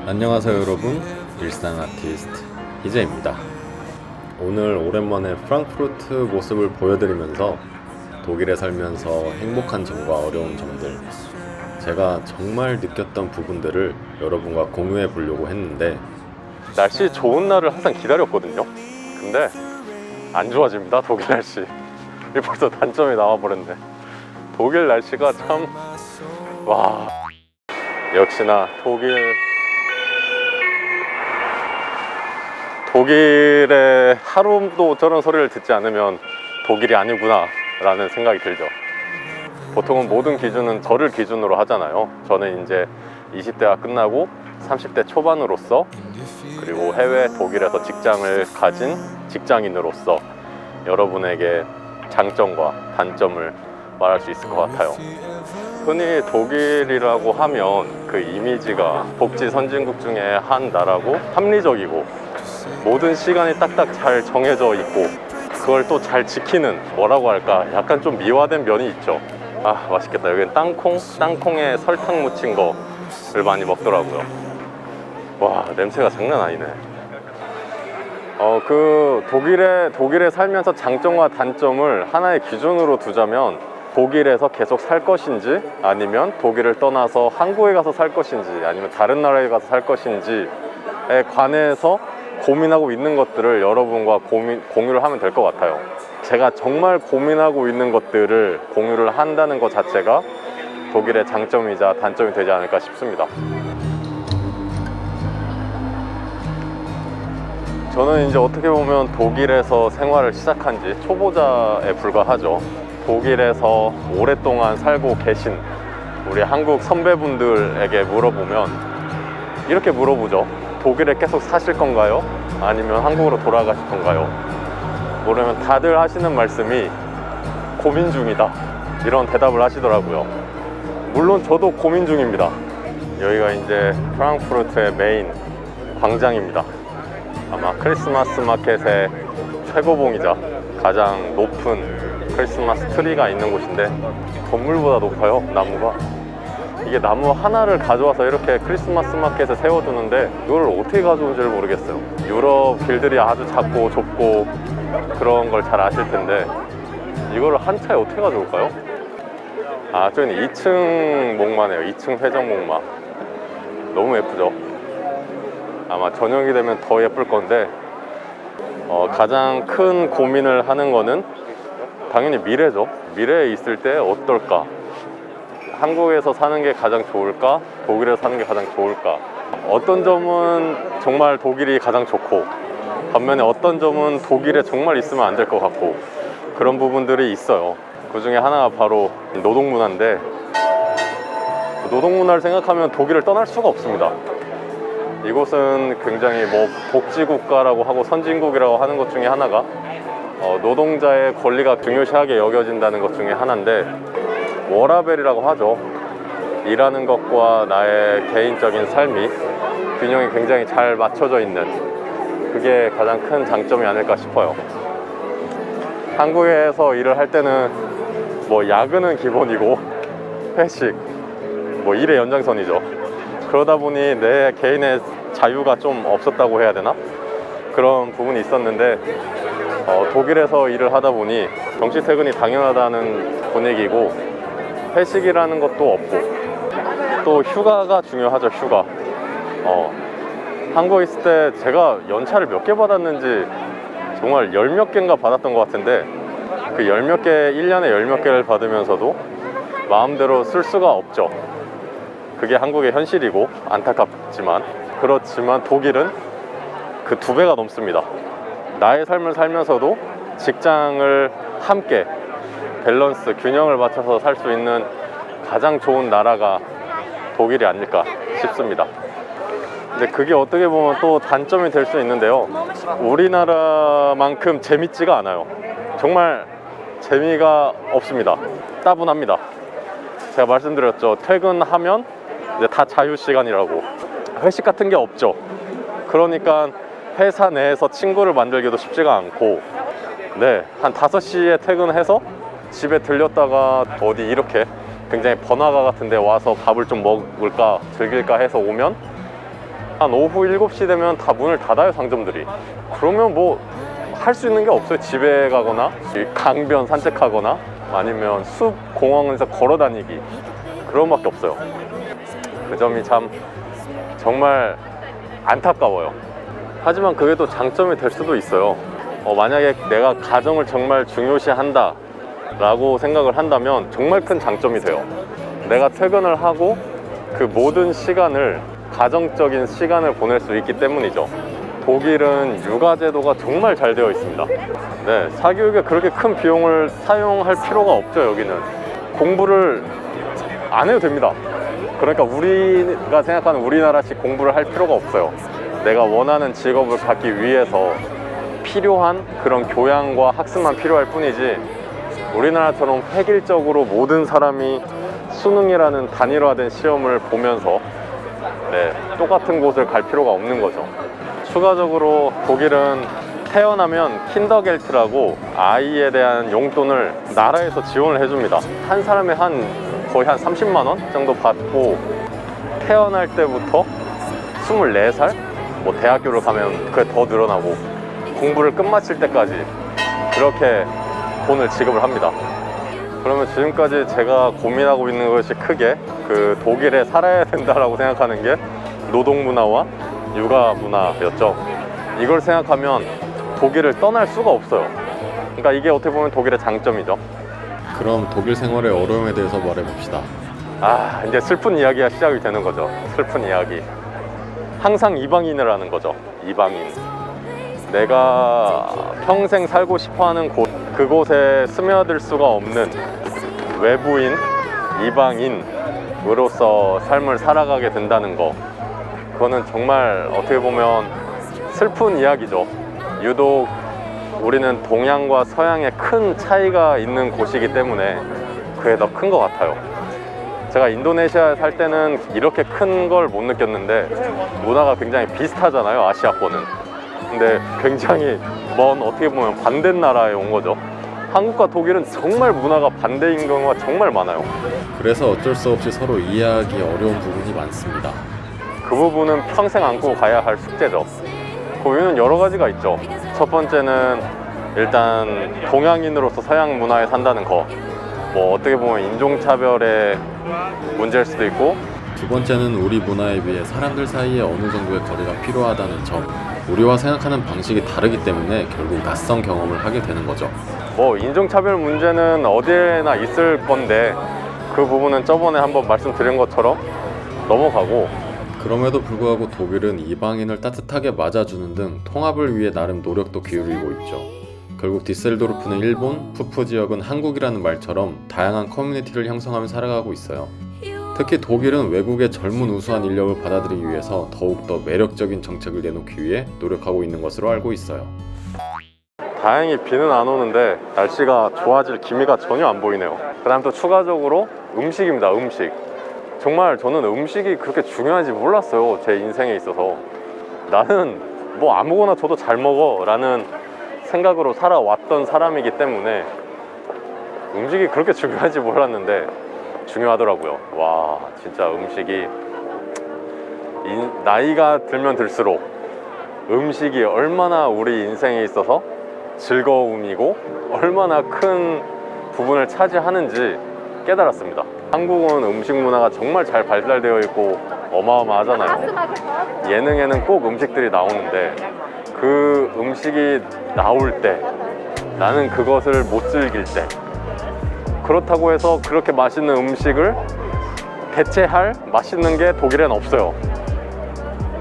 안녕하세요 여러분, 일상 아티스트 희재입니다. 오늘 오랜만에 프랑크푸르트 모습을 보여드리면서 독일에 살면서 행복한 점과 어려운 점들, 제가 정말 느꼈던 부분들을 여러분과 공유해 보려고 했는데, 날씨 좋은 날을 항상 기다렸거든요. 근데 안 좋아집니다. 독일 날씨. 이게 벌써 단점이 나와버렸네. 독일 날씨가 참... 와... 역시나 독일에 하루도 저런 소리를 듣지 않으면 독일이 아니구나 라는 생각이 들죠. 보통은 모든 기준은 저를 기준으로 하잖아요. 저는 이제 20대가 끝나고 30대 초반으로서, 그리고 해외 독일에서 직장을 가진 직장인으로서 여러분에게 장점과 단점을 말할 수 있을 것 같아요. 흔히 독일이라고 하면 그 이미지가 복지 선진국 중에 한 나라고, 합리적이고 모든 시간이 딱딱 잘 정해져 있고, 그걸 또 잘 지키는, 뭐라고 할까, 약간 좀 미화된 면이 있죠. 아, 맛있겠다. 여기는 땅콩에 설탕 묻힌 거를 많이 먹더라고요. 와, 냄새가 장난 아니네. 독일에 살면서 장점과 단점을 하나의 기준으로 두자면, 독일에서 계속 살 것인지, 아니면 독일을 떠나서 한국에 가서 살 것인지, 아니면 다른 나라에 가서 살 것인지에 관해서 고민하고 있는 것들을 여러분과 공유를 하면 될 것 같아요. 제가 정말 고민하고 있는 것들을 공유를 한다는 것 자체가 독일의 장점이자 단점이 되지 않을까 싶습니다. 저는 이제 어떻게 보면 독일에서 생활을 시작한 지 초보자에 불과하죠. 독일에서 오랫동안 살고 계신 우리 한국 선배분들에게 물어보면 이렇게 물어보죠. 독일에 계속 사실 건가요? 아니면 한국으로 돌아가실 건가요? 모르면 다들 하시는 말씀이 고민 중이다, 이런 대답을 하시더라고요. 물론 저도 고민 중입니다. 여기가 이제 프랑크푸르트의 메인 광장입니다. 아마 크리스마스 마켓의 최고봉이자 가장 높은 크리스마스 트리가 있는 곳인데, 건물보다 높아요, 나무가. 이게 나무 하나를 가져와서 이렇게 크리스마스 마켓에 세워두는데 이걸 어떻게 가져온지를 모르겠어요. 유럽 길들이 아주 작고 좁고 그런 걸 잘 아실 텐데, 이거를 한 차에 어떻게 가져올까요? 아, 저기는 2층 목마네요. 2층 회전 목마. 너무 예쁘죠? 아마 저녁이 되면 더 예쁠 건데, 가장 큰 고민을 하는 거는 당연히 미래죠. 미래에 있을 때 어떨까? 한국에서 사는 게 가장 좋을까? 독일에서 사는 게 가장 좋을까? 어떤 점은 정말 독일이 가장 좋고, 반면에 어떤 점은 독일에 정말 있으면 안 될 것 같고, 그런 부분들이 있어요. 그 중에 하나가 바로 노동문화인데, 노동문화를 생각하면 독일을 떠날 수가 없습니다. 이곳은 굉장히 복지국가라고 하고 선진국이라고 하는 것 중에 하나가 노동자의 권리가 중요시하게 여겨진다는 것 중에 하나인데, 워라벨이라고 하죠. 일하는 것과 나의 개인적인 삶이 균형이 굉장히 잘 맞춰져 있는, 그게 가장 큰 장점이 아닐까 싶어요. 한국에서 일을 할 때는 야근은 기본이고 회식, 일의 연장선이죠. 그러다 보니 내 개인의 자유가 좀 없었다고 해야 되나? 그런 부분이 있었는데, 독일에서 일을 하다 보니 정시 퇴근이 당연하다는 분위기고, 회식이라는 것도 없고, 또 휴가가 중요하죠. 휴가. 한국에 있을 때 제가 연차를 몇 개 받았는지 정말 열 몇 개인가 받았던 것 같은데, 그 열 몇 개, 1년에 열 몇 개를 받으면서도 마음대로 쓸 수가 없죠. 그게 한국의 현실이고 안타깝지만, 그렇지만 독일은 그 2배가 넘습니다. 나의 삶을 살면서도 직장을 함께 밸런스, 균형을 맞춰서 살 수 있는 가장 좋은 나라가 독일이 아닐까 싶습니다. 근데 그게 어떻게 보면 또 단점이 될 수 있는데요, 우리나라만큼 재밌지가 않아요. 정말 재미가 없습니다. 따분합니다. 제가 말씀드렸죠. 퇴근하면 이제 다 자유시간이라고. 회식 같은 게 없죠. 그러니까 회사 내에서 친구를 만들기도 쉽지가 않고, 한 5시에 퇴근해서 집에 들렸다가 어디 이렇게 굉장히 번화가 같은 데 와서 밥을 좀 먹을까 즐길까 해서 오면 한 오후 7시 되면 다 문을 닫아요, 상점들이. 그러면 뭐 할 수 있는 게 없어요. 집에 가거나 강변 산책하거나 아니면 숲 공원에서 걸어 다니기, 그런 밖에 없어요. 그 점이 참 정말 안타까워요. 하지만 그게 또 장점이 될 수도 있어요. 만약에 내가 가정을 정말 중요시한다 라고 생각을 한다면 정말 큰 장점이 돼요. 내가 퇴근을 하고 그 모든 시간을, 가정적인 시간을 보낼 수 있기 때문이죠. 독일은 육아제도가 정말 잘 되어 있습니다. 네, 사교육에 그렇게 큰 비용을 사용할 필요가 없죠. 여기는 공부를 안 해도 됩니다. 그러니까 우리가 생각하는 우리나라식 공부를 할 필요가 없어요. 내가 원하는 직업을 갖기 위해서 필요한 그런 교양과 학습만 필요할 뿐이지, 우리나라처럼 획일적으로 모든 사람이 수능이라는 단일화된 시험을 보면서 똑같은 곳을 갈 필요가 없는 거죠. 추가적으로 독일은 태어나면 킨더겔트라고 아이에 대한 용돈을 나라에서 지원을 해줍니다. 한 사람에 거의 한 30만 원 정도 받고, 태어날 때부터 24살? 뭐 대학교를 가면 그게 더 늘어나고, 공부를 끝마칠 때까지 그렇게 돈을 지급을 합니다. 그러면 지금까지 제가 고민하고 있는 것이 크게 그 독일에 살아야 된다라고 생각하는 게 노동 문화와 육아 문화였죠. 이걸 생각하면 독일을 떠날 수가 없어요. 그러니까 이게 어떻게 보면 독일의 장점이죠. 그럼 독일 생활의 어려움에 대해서 말해봅시다. 이제 슬픈 이야기가 시작이 되는 거죠. 슬픈 이야기. 항상 이방인을 하는 거죠. 이방인. 내가 평생 살고 싶어하는 곳, 그곳에 스며들 수가 없는 외부인, 이방인으로서 삶을 살아가게 된다는 거, 그거는 정말 어떻게 보면 슬픈 이야기죠. 유독 우리는 동양과 서양의 큰 차이가 있는 곳이기 때문에 그게 더 큰 것 같아요. 제가 인도네시아에 살 때는 이렇게 큰 걸 못 느꼈는데, 문화가 굉장히 비슷하잖아요, 아시아권은. 근데 굉장히 먼, 어떻게 보면 반대 나라에 온 거죠. 한국과 독일은 정말 문화가 반대인 경우가 정말 많아요. 그래서 어쩔 수 없이 서로 이해하기 어려운 부분이 많습니다. 그 부분은 평생 안고 가야 할 숙제죠. 그 이유는 여러 가지가 있죠. 첫 번째는 일단 동양인으로서 서양 문화에 산다는 거, 뭐 어떻게 보면 인종차별의 문제일 수도 있고, 두 번째는 우리 문화에 비해 사람들 사이에 어느 정도의 거리가 필요하다는 점, 우리와 생각하는 방식이 다르기 때문에 결국 낯선 경험을 하게 되는 거죠. 뭐 인종차별 문제는 어디에나 있을 건데, 그 부분은 저번에 한번 말씀드린 것처럼 넘어가고, 그럼에도 불구하고 독일은 이방인을 따뜻하게 맞아주는 등 통합을 위해 나름 노력도 기울이고 있죠. 결국 디셀도르프는 일본, 푸프 지역은 한국이라는 말처럼 다양한 커뮤니티를 형성하며 살아가고 있어요. 특히 독일은 외국의 젊은 우수한 인력을 받아들이기 위해서 더욱더 매력적인 정책을 내놓기 위해 노력하고 있는 것으로 알고 있어요. 다행히 비는 안 오는데 날씨가 좋아질 기미가 전혀 안 보이네요. 그 다음 또 추가적으로 음식입니다. 음식. 정말 저는 음식이 그렇게 중요한지 몰랐어요, 제 인생에 있어서. 나는 뭐 아무거나 줘도 잘 먹어 라는 생각으로 살아왔던 사람이기 때문에 음식이 그렇게 중요한지 몰랐는데 중요하더라고요. 와, 진짜 음식이 나이가 들면 들수록 음식이 얼마나 우리 인생에 있어서 즐거움이고 얼마나 큰 부분을 차지하는지 깨달았습니다. 한국은 음식 문화가 정말 잘 발달되어 있고 어마어마하잖아요. 예능에는 꼭 음식들이 나오는데 그 음식이 나올 때 나는 그것을 못 즐길 때, 그렇다고 해서 그렇게 맛있는 음식을 대체할 맛있는 게 독일엔 없어요.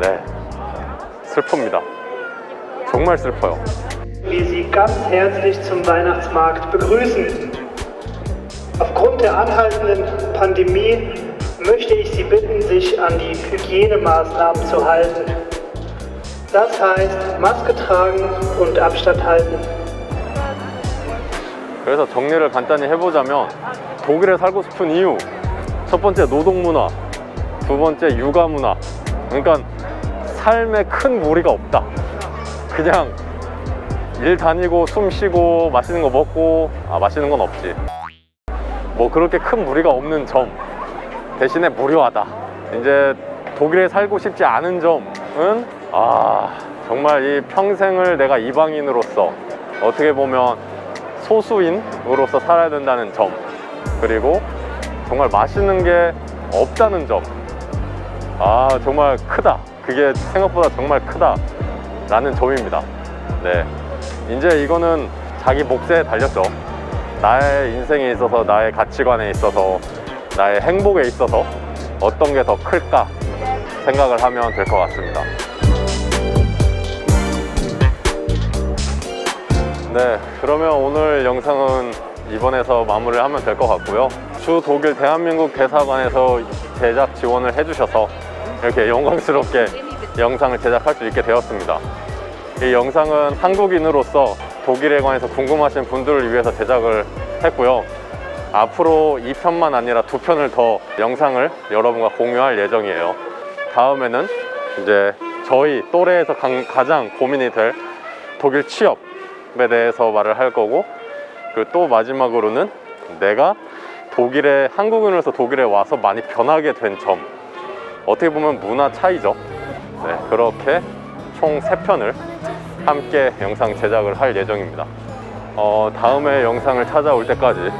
네, 슬픕니다. 정말 슬퍼요. Wir Sie ganz herzlich zum Weihnachtsmarkt begrüßen. Aufgrund der anhaltenden Pandemie möchte ich Sie bitten, sich an die Hygienemaßnahmen zu halten. Das heißt, Maske tragen und Abstand halten. 그래서 정리를 간단히 해보자면, 독일에 살고 싶은 이유, 첫 번째 노동 문화, 두 번째 육아 문화. 그러니까 삶에 큰 무리가 없다. 그냥 일 다니고 숨 쉬고 맛있는 거 먹고, 맛있는 건 없지, 뭐 그렇게 큰 무리가 없는 점 대신에 무료하다. 이제 독일에 살고 싶지 않은 점은 정말 이 평생을 내가 이방인으로서 어떻게 보면 소수인으로서 살아야 된다는 점, 그리고 정말 맛있는 게 없다는 점. 정말 크다. 그게 생각보다 정말 크다 라는 점입니다. 네, 이제 이거는 자기 몫에 달렸죠. 나의 인생에 있어서, 나의 가치관에 있어서, 나의 행복에 있어서 어떤 게 더 클까 생각을 하면 될 것 같습니다. 네, 그러면 오늘 영상은 이번에서 마무리를 하면 될 것 같고요. 주 독일 대한민국 대사관에서 제작 지원을 해주셔서 이렇게 영광스럽게 영상을 제작할 수 있게 되었습니다. 이 영상은 한국인으로서 독일에 관해서 궁금하신 분들을 위해서 제작을 했고요. 앞으로 2편만 아니라 2편을 더 영상을 여러분과 공유할 예정이에요. 다음에는 이제 저희 또래에서 가장 고민이 될 독일 취업에 대해서 말을 할 거고, 그리고 또 마지막으로는 내가 한국인으로서 독일에 와서 많이 변하게 된 점, 어떻게 보면 문화 차이죠. 네, 그렇게 총 3편을 함께 영상 제작을 할 예정입니다. 다음에 영상을 찾아올 때까지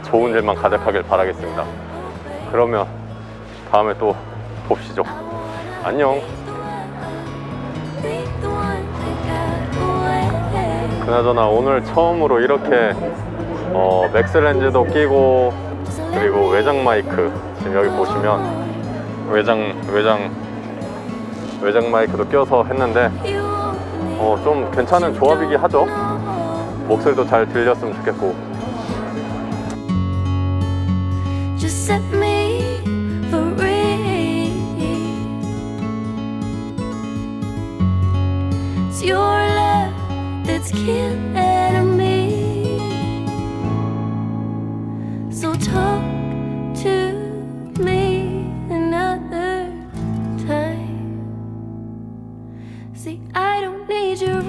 좋은 일만 가득하길 바라겠습니다. 그러면 다음에 또 봅시죠. 안녕. 그나저나 오늘 처음으로 이렇게 맥스렌즈도 끼고, 그리고 외장 마이크, 지금 여기 보시면 외장 마이크도 껴서 했는데 좀 괜찮은 조합이긴 하죠. 목소리도 잘 들렸으면 좋겠고. Just set me free. It's your love that's killing me. So talk to me another time. See, I don't need your